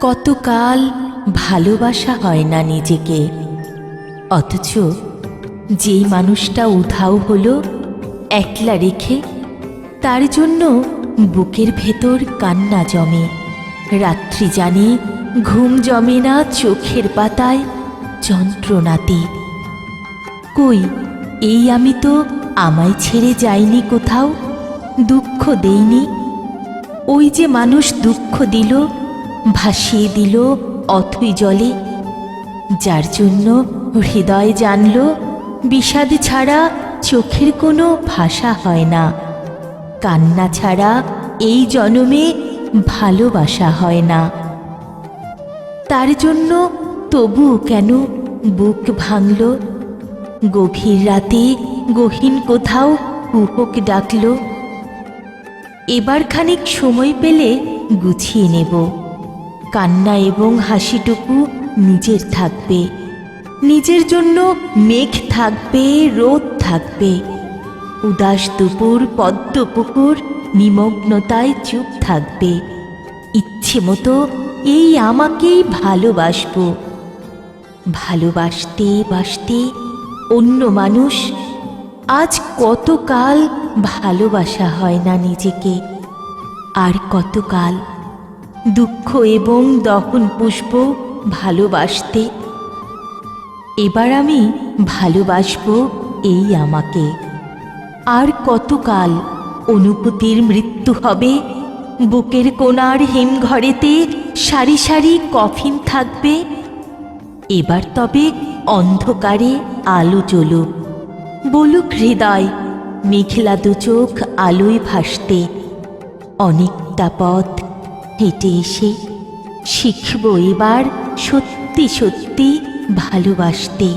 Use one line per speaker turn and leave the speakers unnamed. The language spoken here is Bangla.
কতকাল ভালোবাসা হয় না নিজেকে, অথচ যেই মানুষটা উধাও হলো একলা রেখে, তার জন্য বুকের ভেতর কান্না জমে। রাত্রি জানে ঘুম জমে না চোখের পাতায় যন্ত্রণাতে। কই এই আমি তো আমায় ছেড়ে যাইনি কোথাও, দুঃখ দেইনি। ওই যে মানুষ দুঃখ দিল, ভাসিয়ে দিল অথই জলে, যার জন্য হৃদয় জানল বিষাদ ছাড়া চোখের কোনো ভাষা হয় না, কান্না ছাড়া এই জনমে ভালোবাসা হয় না। তার জন্য তবু কেন বুক ভাঙল, গভীর রাতে গহীন কোথাও কুহক ডাকল। এবার খানিক সময় পেলে গুছিয়ে নেব, কান্না এবং হাসিটুকু নিজের থাকবে। নিজের জন্য মেঘ থাকবে, রোদ থাকবে, উদাস দুপুর পদ্ম পুকুর নিমগ্নতায় চুপ থাকবে। ইচ্ছে মতো এই আমাকেই ভালোবাসবো। ভালোবাসতে বাসতে অন্য মানুষ, আজ কতকাল ভালোবাসা হয় না নিজেকে, আর কতকাল দুঃখ এবং দহন পুষ্প ভালোবাসতে। এবার আমি ভালোবাসবো এই আমাকে। আর কতকাল অনুভূতির মৃত্যু হবে, বুকের কোণার হিমঘরেতে সারি সারি কফিন থাকবে। এবার তবে অন্ধকারে আলো জ্বলুক, বলুক হৃদয় মেঘলা দু চোখ আলোয় ভাসতে। অনেকটা পথ হেঁটে এসে শিখব এবার সত্যি সত্যি ভালোবাসতে।